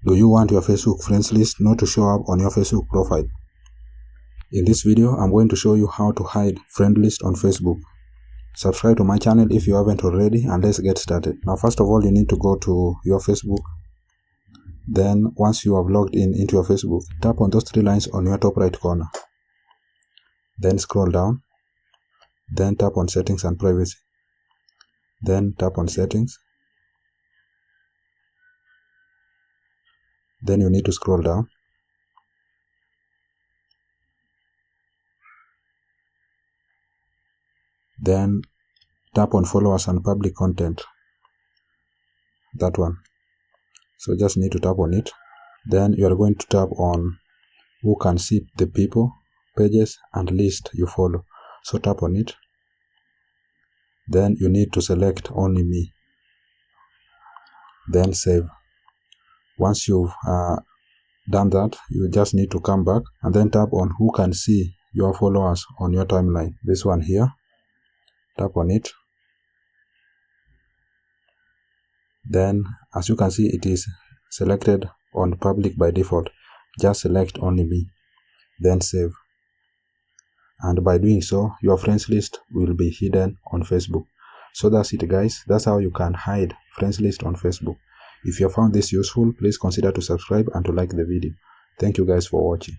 Do you want your Facebook friends list not to show up on your Facebook profile? In this video, I'm going to show you how to hide friend list on Facebook. Subscribe to my channel if you haven't already, and let's get started. Now, first of all, you need to go to your Facebook. Then, once you have logged into your Facebook, tap on those three lines on your top right corner. Then scroll down. Then tap on Settings and Privacy. Then tap on Settings. Then you need to scroll down. Then tap on Followers and Public Content. That one. So just need to tap on it. Then you are going to tap on Who Can See the People, Pages and List you follow. So tap on it. Then you need to select Only Me. Then save. Once you've done that, you just need to come back and then tap on Who Can See Your Followers on your timeline. This one here. Tap on it. Then, as you can see, it is selected on public by default. Just select Only Me. Then save. And by doing so, your friends list will be hidden on Facebook. So that's it, guys. That's how you can hide friends list on Facebook. If you found this useful, please consider to subscribe and to like the video. Thank you guys for watching.